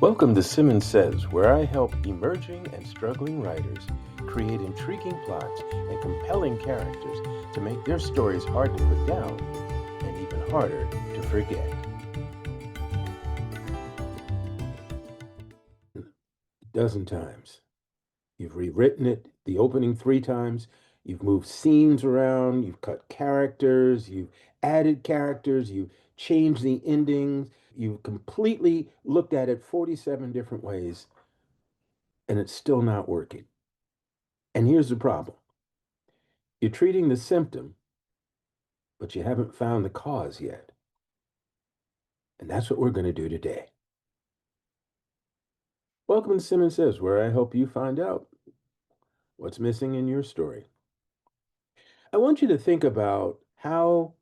Welcome to Simmons Says, where I help emerging and struggling writers create intriguing plots and compelling characters to make their stories hard to put down and even harder to forget. A dozen times. You've rewritten it the opening 3 times. You've moved scenes around. You've cut characters. You've added characters. You've changed the endings. You've completely looked at it 47 different ways, and it's still not working. And here's the problem: you're treating the symptom, but you haven't found the cause yet. And that's what we're going to do today. Welcome to Simmons Says, where I help you find out what's missing in your story. I want you to think about how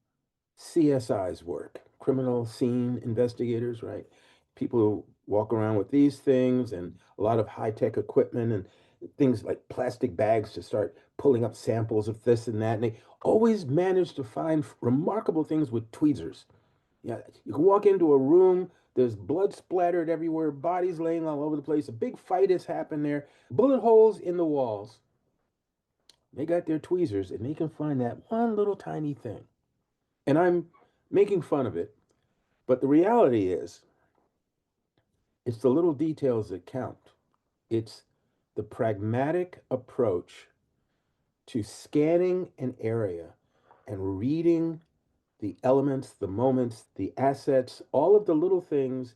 CSIs work, criminal scene investigators, right? People who walk around with these things and a lot of high-tech equipment and things like plastic bags to start pulling up samples of this and that. And they always manage to find remarkable things with tweezers. Yeah, you can walk into a room, there's blood splattered everywhere, bodies laying all over the place. A big fight has happened there, bullet holes in the walls. They got their tweezers and they can find that one little tiny thing. And I'm making fun of it, but the reality is it's the little details that count. It's the pragmatic approach to scanning an area and reading the elements, the moments, the assets, all of the little things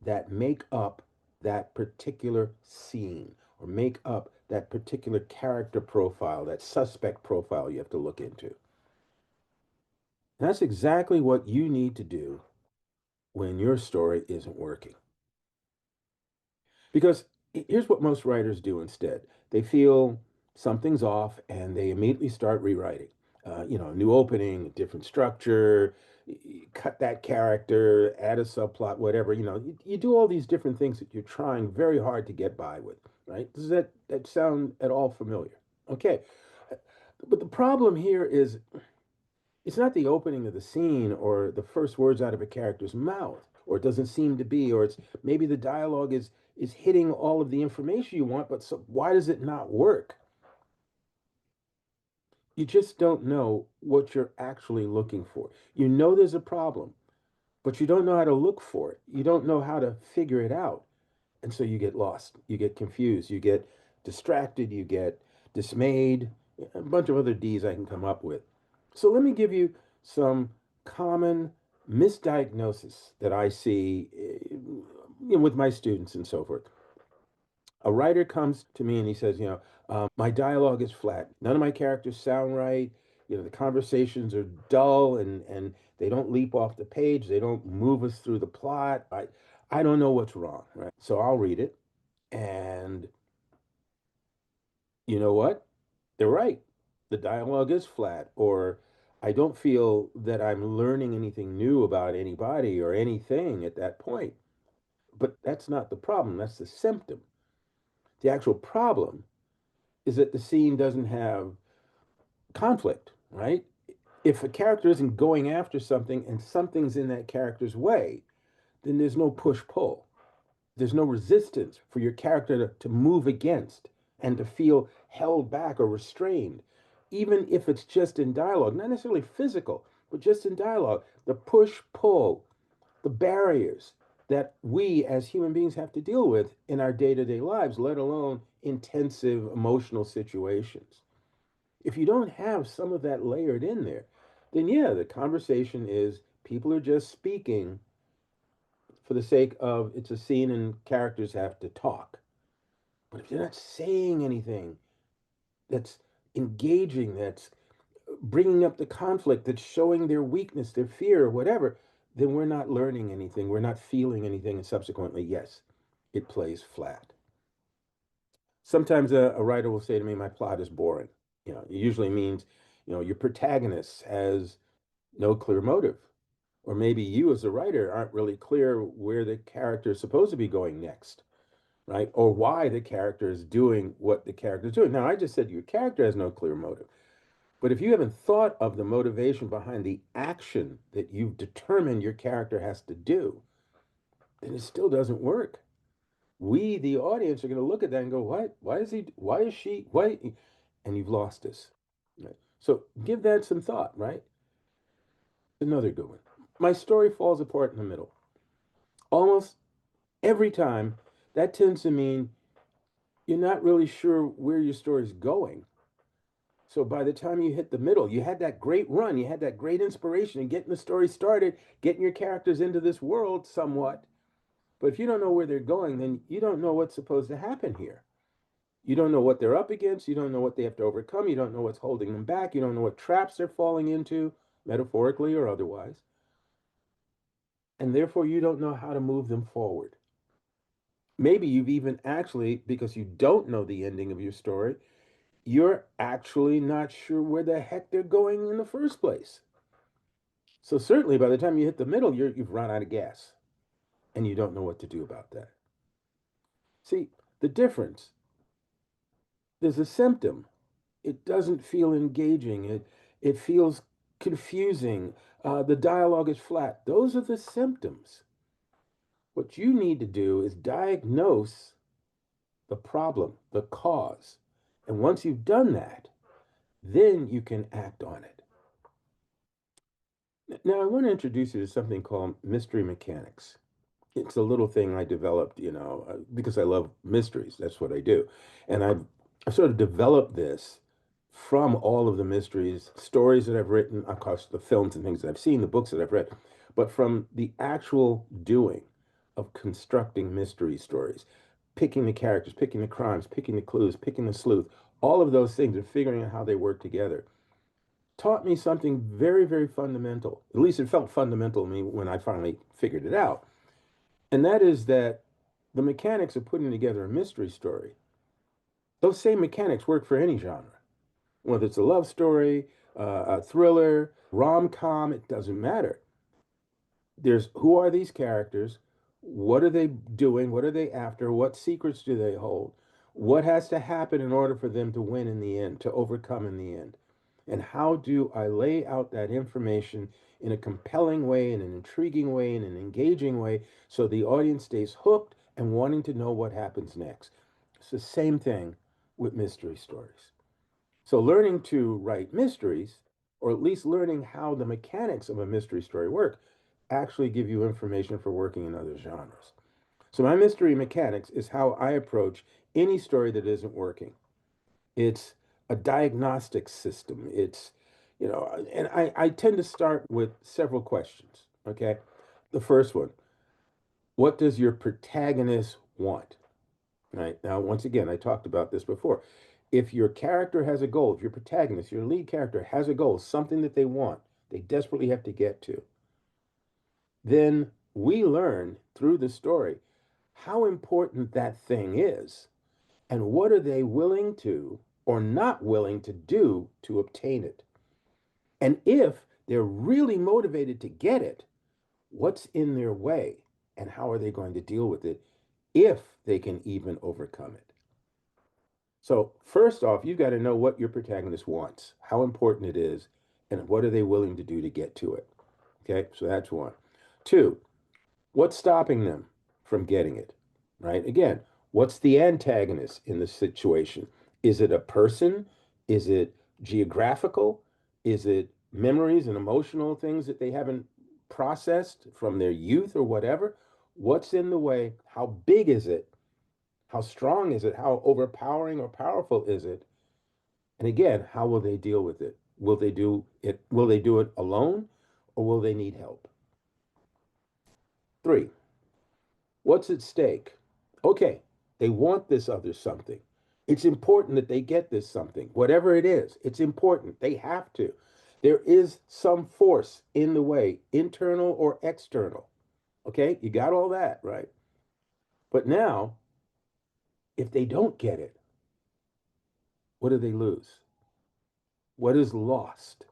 that make up that particular scene or make up that particular character profile, that suspect profile you have to look into. And that's exactly what you need to do when your story isn't working. Because here's what most writers do instead: they feel something's off and they immediately start rewriting. New opening, different structure, cut that character, add a subplot, whatever. You do all these different things that you're trying very hard to get by with, right? Does that sound at all familiar? Okay. But the problem here is it's not the opening of the scene or the first words out of a character's mouth, or it doesn't seem to be, or it's maybe the dialogue is hitting all of the information you want, but so why does it not work? You just don't know what you're actually looking for. You know there's a problem, but you don't know how to look for it. You don't know how to figure it out. And so you get lost, you get confused, you get distracted, you get dismayed, a bunch of other D's I can come up with. So let me give you some common misdiagnosis that I see with my students and so forth. A writer comes to me and he says, my dialogue is flat. None of my characters sound right. The conversations are dull and they don't leap off the page. They don't move us through the plot. I don't know what's wrong, right? So I'll read it, and you know what? They're right. The dialogue is flat, or I don't feel that I'm learning anything new about anybody or anything at that point. But that's not the problem. That's the symptom. The actual problem is that the scene doesn't have conflict, right? If a character isn't going after something and something's in that character's way, then there's no push pull. There's no resistance for your character to move against and to feel held back or restrained, even if it's just in dialogue, not necessarily physical, but just in dialogue. The push pull, the barriers that we as human beings have to deal with in our day to day lives, let alone intensive emotional situations. If you don't have some of that layered in there, then yeah, the conversation is people are just speaking for the sake of it's a scene and characters have to talk. But if they're not saying anything that's engaging, that's bringing up the conflict, that's showing their weakness, their fear, or whatever, then we're not learning anything. We're not feeling anything. And subsequently, yes, it plays flat. Sometimes a writer will say to me, my plot is boring. It usually means, your protagonist has no clear motive. Or maybe you as a writer aren't really clear where the character is supposed to be going next, right? Or why the character is doing what the character is doing. Now, I just said your character has no clear motive. But if you haven't thought of the motivation behind the action that you've determined your character has to do, then it still doesn't work. we, the audience, are going to look at that and go, what? Why is he, why is she, why? And you've lost us. Right? So give that some thought, right? Another good one. My story falls apart in the middle. Almost every time, that tends to mean you're not really sure where your story's going. So by the time you hit the middle, you had that great run, you had that great inspiration and getting the story started, getting your characters into this world somewhat. But if you don't know where they're going, then you don't know what's supposed to happen here. You don't know what they're up against. You don't know what they have to overcome. You don't know what's holding them back. You don't know what traps they're falling into, metaphorically or otherwise. And therefore, you don't know how to move them forward. Maybe you've even actually, because you don't know the ending of your story, you're actually not sure where the heck they're going in the first place. So certainly by the time you hit the middle, you've run out of gas and you don't know what to do about that. See, the difference, there's a symptom. It doesn't feel engaging. It feels confusing. The dialogue is flat. Those are the symptoms. What you need to do is diagnose the problem, the cause. And once you've done that, then you can act on it. Now, I want to introduce you to something called mystery mechanics. It's a little thing I developed, because I love mysteries. That's what I do. And I've sort of developed this from all of the mysteries, stories that I've written, of course, the films and things that I've seen, the books that I've read, but from the actual doing of constructing mystery stories, picking the characters, picking the crimes, picking the clues, picking the sleuth, all of those things and figuring out how they work together taught me something very, very fundamental. At least it felt fundamental to me when I finally figured it out. And that is that the mechanics of putting together a mystery story, those same mechanics work for any genre. Whether it's a love story, a thriller, rom-com, it doesn't matter. There's who are these characters? What are they doing? What are they after? What secrets do they hold? What has to happen in order for them to win in the end, to overcome in the end? And how do I lay out that information in a compelling way, in an intriguing way, in an engaging way, so the audience stays hooked and wanting to know what happens next? It's the same thing with mystery stories. So learning to write mysteries, or at least learning how the mechanics of a mystery story work, actually give you information for working in other genres. So my mystery mechanics is how I approach any story that isn't working. It's a diagnostic system. And I tend to start with several questions. Okay. The first one, what does your protagonist want? Right. Now, once again, I talked about this before. If your character has a goal, if your protagonist, your lead character has a goal, something that they want, they desperately have to get to, then we learn through the story how important that thing is and what are they willing to or not willing to do to obtain it. And if they're really motivated to get it, what's in their way and how are they going to deal with it if they can even overcome it? So, first off, you've got to know what your protagonist wants, how important it is, and what are they willing to do to get to it. Okay, so that's one. Two, what's stopping them from getting it? Right? Again, what's the antagonist in the situation? Is it a person? Is it geographical? Is it memories and emotional things that they haven't processed from their youth or whatever? What's in the way? How big is it? How strong is it? How overpowering or powerful is it? And again, how will they deal with it? Will they do it? Will they do it alone or will they need help? Three, what's at stake? Okay, they want this other something. It's important that they get this something, whatever it is. It's important. They have to. There is some force in the way, internal or external. Okay, you got all that, right? But now, if they don't get it, what do they lose? What is lost?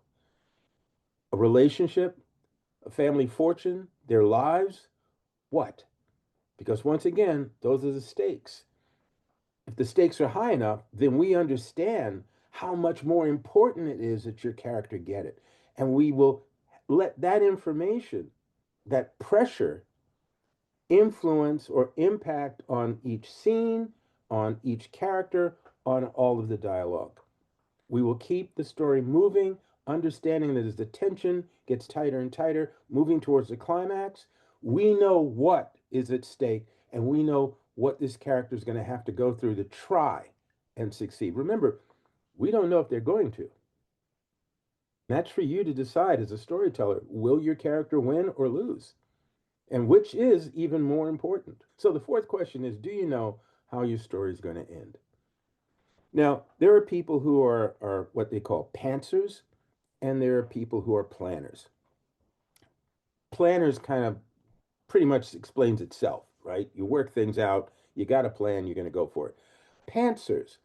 A relationship, a family fortune, their lives? What? Because once again, those are the stakes. If the stakes are high enough, then we understand how much more important it is that your character get it. And we will let that information, that pressure, influence or impact on each scene, on each character, on all of the dialogue. We will keep the story moving, understanding that as the tension gets tighter and tighter, moving towards the climax, we know what is at stake and we know what this character is going to have to go through to try and succeed. Remember, we don't know if they're going to. That's for you to decide as a storyteller. Will your character win or lose? And which is even more important. So the fourth question is, do you know how your story is going to end? Now, there are people who are what they call pantsers, and there are people who are planners. Planners kind of pretty much explains itself, right? You work things out, you got a plan, you're going to go for it. Pantsers,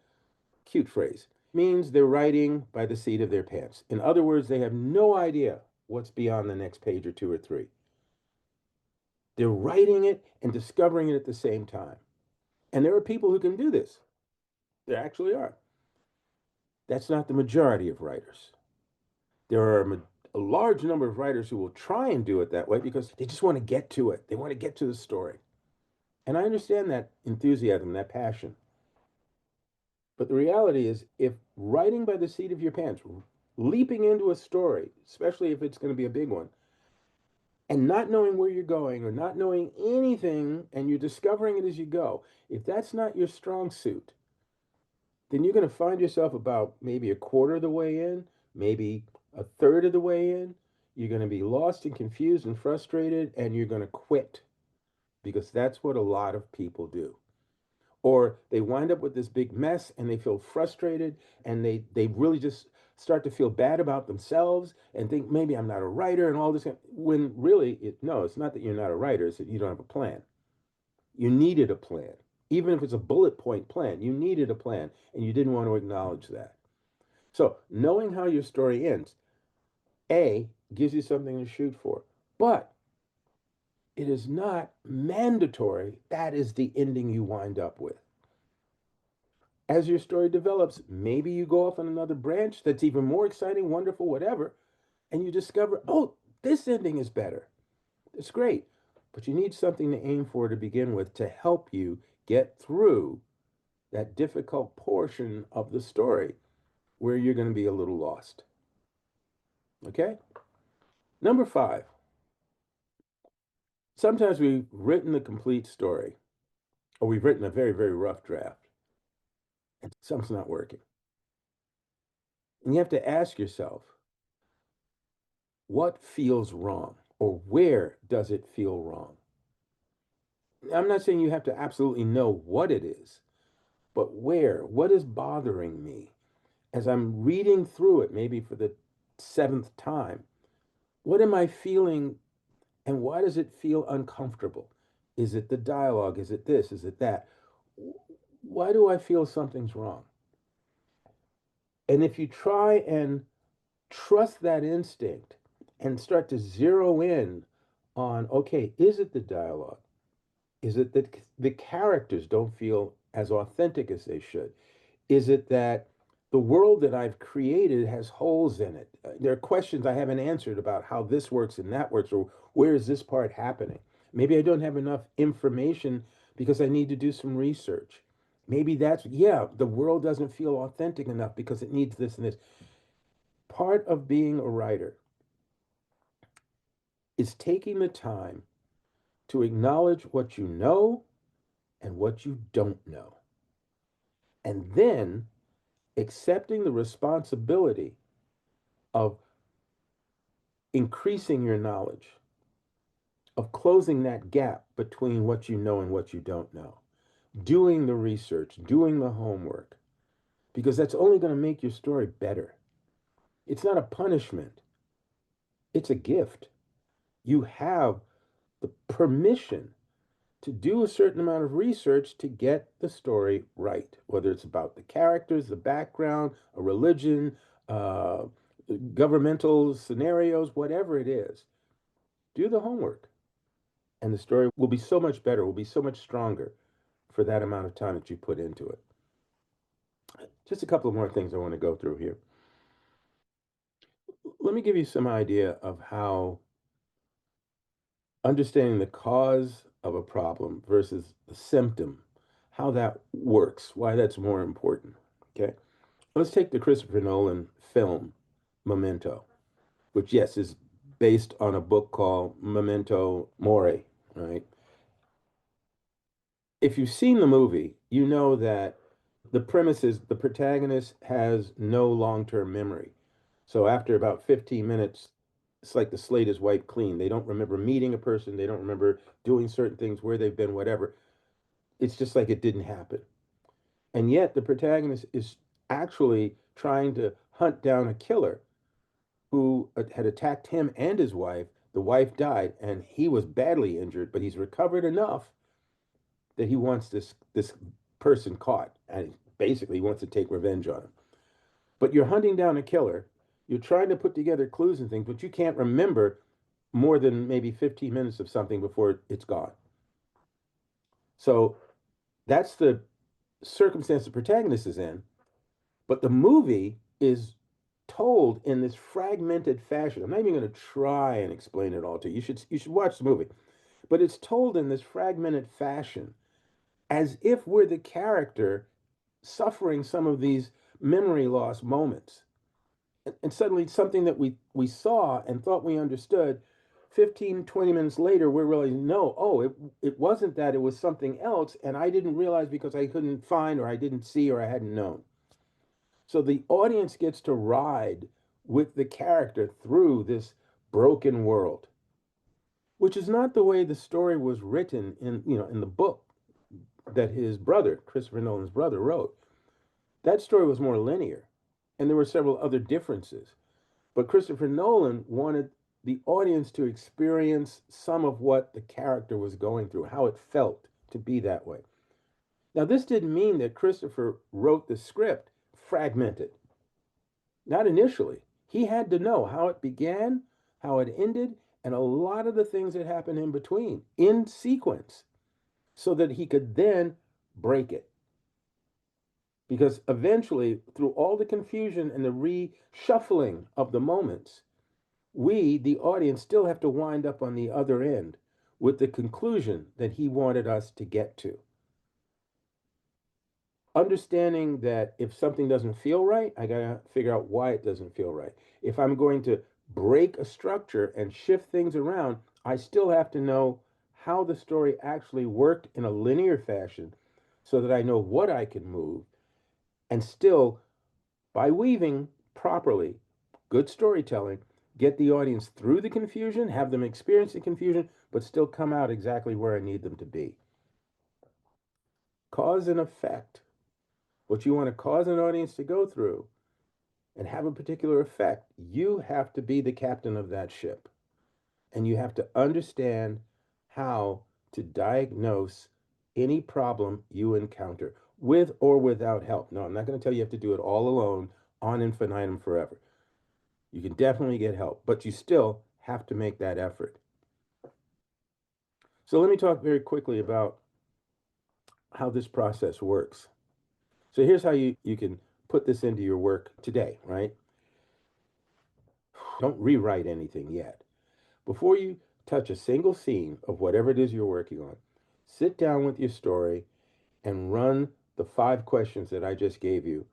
cute phrase, means they're writing by the seat of their pants. In other words, they have no idea what's beyond the next page or two or three. They're writing it and discovering it at the same time. And there are people who can do this. There actually are. That's not the majority of writers. There are a large number of writers who will try and do it that way because they just want to get to it. They want to get to the story. And I understand that enthusiasm, that passion. But the reality is, if writing by the seat of your pants, leaping into a story, especially if it's going to be a big one, and not knowing where you're going or not knowing anything and you're discovering it as you go, if that's not your strong suit, then you're going to find yourself about maybe a quarter of the way in, maybe a third of the way in. You're going to be lost and confused and frustrated, and you're going to quit because that's what a lot of people do. Or they wind up with this big mess and they feel frustrated and they really just start to feel bad about themselves and think maybe I'm not a writer and all this. When really, no, it's not that you're not a writer, it's that you don't have a plan. You needed a plan. Even if it's a bullet point plan, you needed a plan and you didn't want to acknowledge that. So knowing how your story ends, A, gives you something to shoot for, but it is not mandatory. That is the ending you wind up with. As your story develops, maybe you go off on another branch that's even more exciting, wonderful, whatever, and you discover, oh, this ending is better. It's great. But you need something to aim for to begin with to help you get through that difficult portion of the story where you're going to be a little lost. Okay? Number 5. Sometimes we've written the complete story, or we've written a very, very rough draft, and something's not working. And you have to ask yourself, what feels wrong, or where does it feel wrong? I'm not saying you have to absolutely know what it is, but where? What is bothering me? As I'm reading through it, maybe for the 7th time, what am I feeling and why does it feel uncomfortable? Is it the dialogue? Is it this? Is it that? Why do I feel something's wrong? And if you try and trust that instinct and start to zero in on, okay, is it the dialogue? Is it that the characters don't feel as authentic as they should? Is it that the world that I've created has holes in it? There are questions I haven't answered about how this works and that works, or where is this part happening? Maybe I don't have enough information because I need to do some research. Maybe that's, yeah, the world doesn't feel authentic enough because it needs this and this. Part of being a writer is taking the time to acknowledge what you know and what you don't know. And then accepting the responsibility of increasing your knowledge, of closing that gap between what you know and what you don't know, doing the research, doing the homework, because that's only going to make your story better. It's not a punishment, it's a gift. You have the permission to do a certain amount of research to get the story right, whether it's about the characters, the background, a religion, uh, governmental scenarios, whatever it is. Do the homework, and the story will be so much better, will be so much stronger for that amount of time that you put into it. Just a couple of more things I want to go through here. Let me give you some idea of how understanding the cause of a problem versus the symptom, how that works, why that's more important. Okay. Let's take the Christopher Nolan film, Memento, which, yes, is based on a book called Memento Mori, right? If you've seen the movie, you know that the premise is the protagonist has no long-term memory. So after about 15 minutes, it's like the slate is wiped clean. They don't remember meeting a person, they don't remember doing certain things, where they've been, whatever. It's just like it didn't happen. And yet the protagonist is actually trying to hunt down a killer who had attacked him and his wife. The wife died, and he was badly injured, but he's recovered enough that he wants this person caught, and basically he wants to take revenge on him. But you're hunting down a killer. You're trying to put together clues and things, but you can't remember more than maybe 15 minutes of something before it's gone. So that's the circumstance the protagonist is in. But the movie is told in this fragmented fashion. I'm not even going to try and explain it all to you. You should watch the movie. But it's told in this fragmented fashion as if we're the character suffering some of these memory loss moments. And suddenly something that we saw and thought we understood, 15, 20 minutes later, we're realizing, no, oh, it wasn't that, it was something else. And I didn't realize because I couldn't find, or I didn't see, or I hadn't known. So the audience gets to ride with the character through this broken world, which is not the way the story was written in the book that his brother, Christopher Nolan's brother, wrote. That story was more linear, and there were several other differences. But Christopher Nolan wanted the audience to experience some of what the character was going through, how it felt to be that way. Now, this didn't mean that Christopher wrote the script fragmented. Not initially. He had to know how it began, how it ended, and a lot of the things that happened in between in sequence so that he could then break it. Because eventually, through all the confusion and the reshuffling of the moments, we, the audience, still have to wind up on the other end with the conclusion that he wanted us to get to. Understanding that if something doesn't feel right, I got to figure out why it doesn't feel right. If I'm going to break a structure and shift things around, I still have to know how the story actually worked in a linear fashion so that I know what I can move and still, by weaving properly, good storytelling, get the audience through the confusion, have them experience the confusion, but still come out exactly where I need them to be. Cause and effect. What you want to cause an audience to go through and have a particular effect, you have to be the captain of that ship. And you have to understand how to diagnose any problem you encounter with or without help. No, I'm not going to tell you have to do it all alone on infinitum forever. You can definitely get help, but you still have to make that effort. So let me talk very quickly about how this process works. So here's how you can put this into your work today, right? Don't rewrite anything yet. Before you touch a single scene of whatever it is you're working on, sit down with your story and run the 5 questions that I just gave you,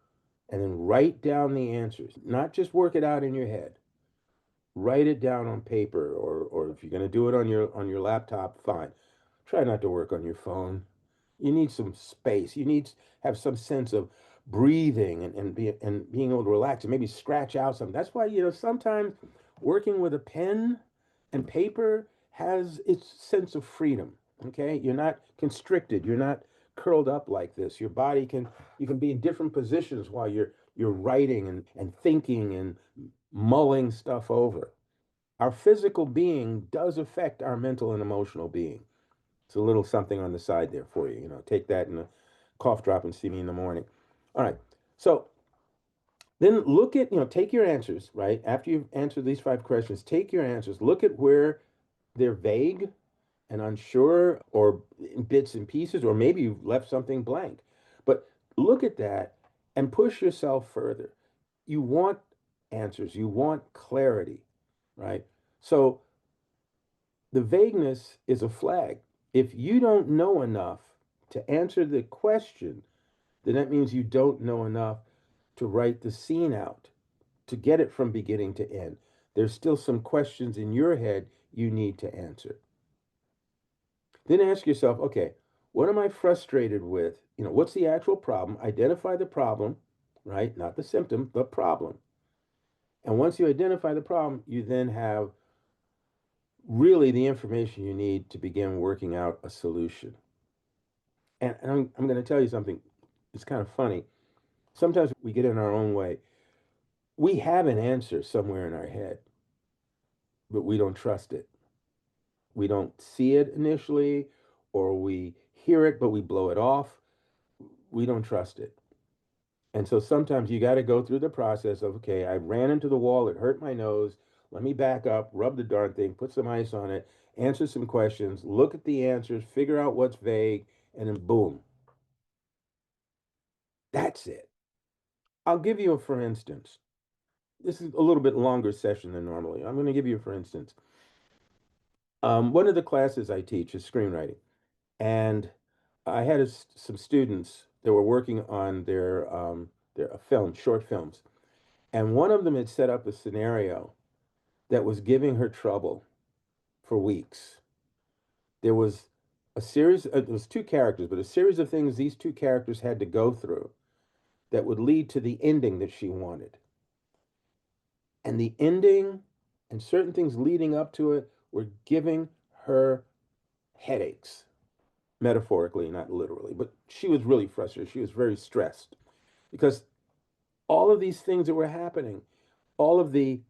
and then write down the answers. Not just work it out in your head. Write it down on paper, or if you're going to do it on your laptop, fine. Try not to work on your phone. You need some space. You need to have some sense of breathing and being able to relax and maybe scratch out something. That's why, sometimes working with a pen and paper has its sense of freedom. Okay. You're not constricted. You're not curled up like this. Your body you can be in different positions while you're writing and thinking and mulling stuff over. Our physical being does affect our mental and emotional being. It's a little something on the side there for you. Take that in a cough drop and see me in the morning. All right. So then look at, take your answers, right? After you've answered these 5 questions, take your answers, look at where they're vague and unsure or in bits and pieces, or maybe you've left something blank. But look at that and push yourself further. You want answers, you want clarity, right? So the vagueness is a flag. If you don't know enough to answer the question, then that means you don't know enough to write the scene out, to get it from beginning to end. There's still some questions in your head you need to answer. Then ask yourself, okay, what am I frustrated with? What's the actual problem? Identify the problem, right? Not the symptom, the problem. And once you identify the problem, you then have really the information you need to begin working out a solution. And I'm going to tell you something. It's kind of funny. Sometimes we get in our own way. We have an answer somewhere in our head, but we don't trust it. We don't see it initially, or we hear it, but we blow it off. We don't trust it. And so sometimes you got to go through the process of, okay, I ran into the wall, it hurt my nose. Let me back up, rub the darn thing, put some ice on it, answer some questions, look at the answers, figure out what's vague, and then boom, that's it. I'll give you a for instance. This is a little bit longer session than normally. I'm going to give you a for instance. One of the classes I teach is screenwriting, and I had some students that were working on their film, short films, and one of them had set up a scenario that was giving her trouble for weeks. There was it was two characters, but a series of things these two characters had to go through that would lead to the ending that she wanted. And the ending and certain things leading up to it were giving her headaches, metaphorically, not literally, but she was really frustrated. She was very stressed because all of these things that were happening, all of the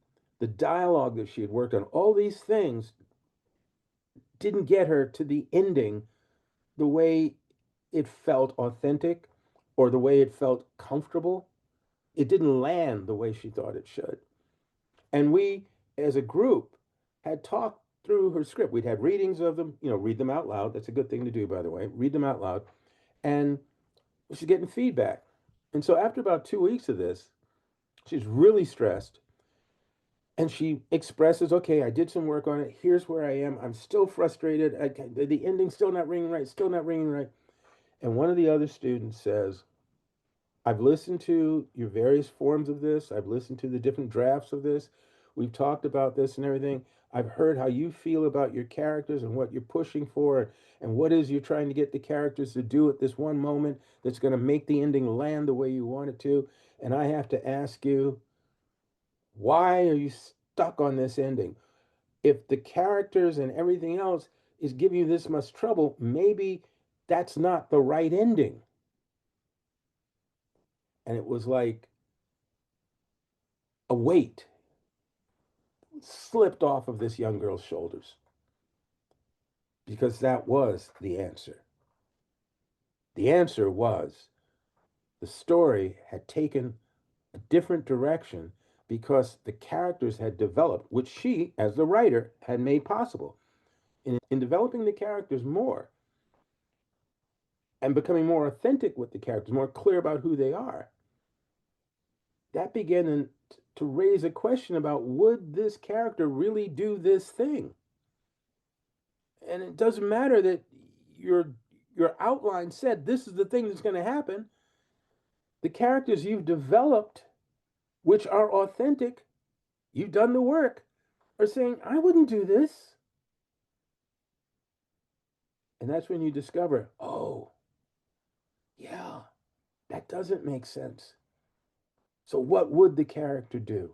dialogue that she had worked on, all these things didn't get her to the ending the way it felt authentic or the way it felt comfortable. It didn't land the way she thought it should. And we, as a group, had talked through her script. We'd had readings of them, read them out loud. That's a good thing to do, by the way. Read them out loud. And she's getting feedback. And so after about 2 weeks of this, she's really stressed. And she expresses, okay, I did some work on it. Here's where I am. I'm still frustrated. The ending's still not ringing right, still not ringing right. And one of the other students says, I've listened to your various forms of this. I've listened to the different drafts of this. We've talked about this and everything. I've heard how you feel about your characters and what you're pushing for and what is you're trying to get the characters to do at this one moment that's going to make the ending land the way you want it to. And I have to ask you, why are you stuck on this ending? If the characters and everything else is giving you this much trouble, maybe that's not the right ending. And it was like a weight slipped off of this young girl's shoulders because that was the answer. The answer was the story had taken a different direction because the characters had developed, which she, as the writer, had made possible. In developing the characters more and becoming more authentic with the characters, more clear about who they are, that began to raise a question about would this character really do this thing? And it doesn't matter that your outline said this is the thing that's going to happen. The characters you've developed, which are authentic, you've done the work, are saying, I wouldn't do this. And that's when you discover, oh, yeah, that doesn't make sense. So what would the character do?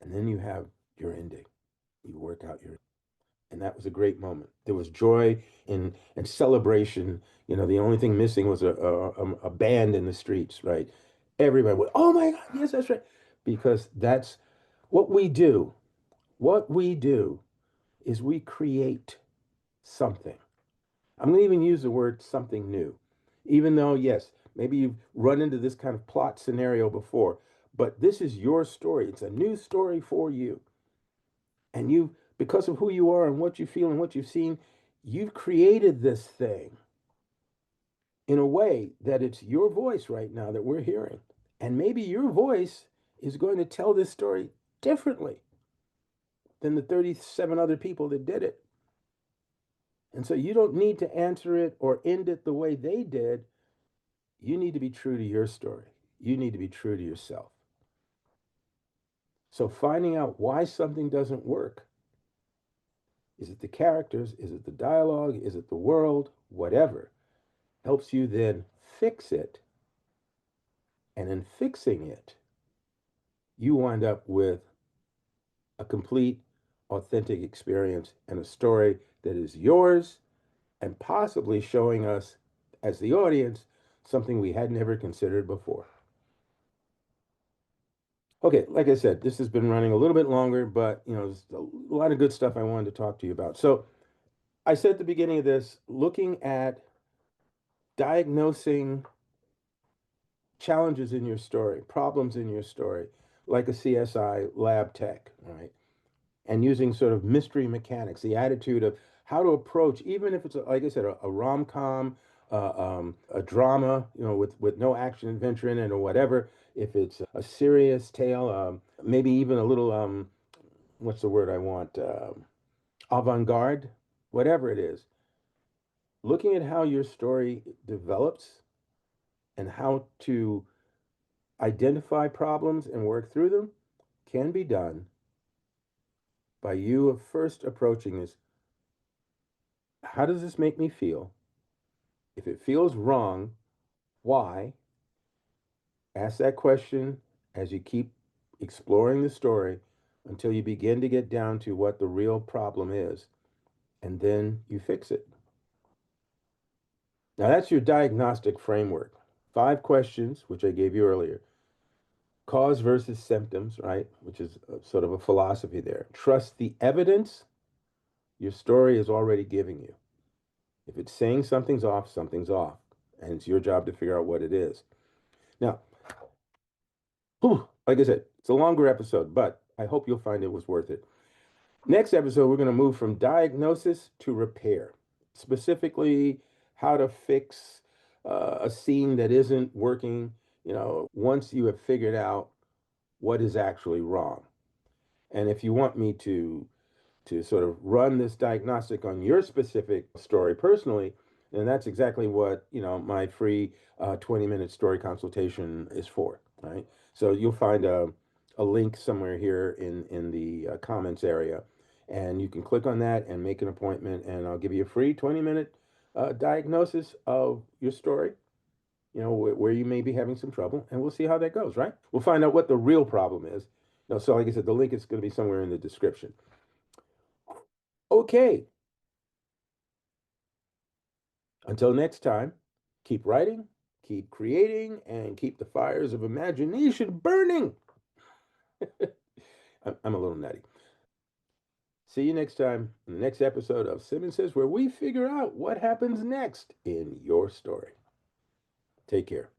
And then you have your ending. You work out your, and that was a great moment. There was joy and celebration. The only thing missing was a band in the streets, right? Everybody went, oh my God, yes, that's right. Because that's what we do. What we do is we create something. I'm going to even use the word something new, even though, yes, maybe you've run into this kind of plot scenario before, but this is your story. It's a new story for you. And you, because of who you are and what you feel and what you've seen, you've created this thing in a way that it's your voice right now that we're hearing. And maybe your voice is going to tell this story differently than the 37 other people that did it. And so you don't need to answer it or end it the way they did. You need to be true to your story. You need to be true to yourself. So finding out why something doesn't work, is it the characters? Is it the dialogue? Is it the world? Whatever, helps you then fix it. And in fixing it, you wind up with a complete, authentic experience and a story that is yours and possibly showing us, as the audience, something we had never considered before. Okay, like I said, this has been running a little bit longer, but there's a lot of good stuff I wanted to talk to you about. So I said at the beginning of this, looking at diagnosing challenges in your story, problems in your story, like a CSI lab tech, right? And using sort of mystery mechanics, the attitude of how to approach, even if it's, like I said, a rom-com, a drama, with no action adventure in it or whatever. If it's a serious tale, maybe even a little, what's the word I want? Avant-garde, whatever it is. Looking at how your story develops and how to identify problems and work through them can be done by you first approaching this. How does this make me feel? If it feels wrong, why? Ask that question as you keep exploring the story until you begin to get down to what the real problem is, and then you fix it. Now, that's your diagnostic framework. 5 questions, which I gave you earlier. Cause versus symptoms, right? Which is sort of a philosophy there. Trust the evidence your story is already giving you. If it's saying something's off, something's off. And it's your job to figure out what it is. Now, like I said, it's a longer episode, but I hope you'll find it was worth it. Next episode, we're going to move from diagnosis to repair, specifically how to fix a scene that isn't working, once you have figured out what is actually wrong. And if you want me to sort of run this diagnostic on your specific story personally, and that's exactly what my free 20-minute story consultation is for, right? So you'll find a link somewhere here in the comments area, and you can click on that and make an appointment, and I'll give you a free 20-minute diagnosis of your story, where you may be having some trouble, and we'll see how that goes, right? We'll find out what the real problem is. So like I said, the link is going to be somewhere in the description. Okay, until next time, keep writing, keep creating, and keep the fires of imagination burning. I'm a little nutty. See you next time in the next episode of Simmons Says, where we figure out what happens next in your story. Take care.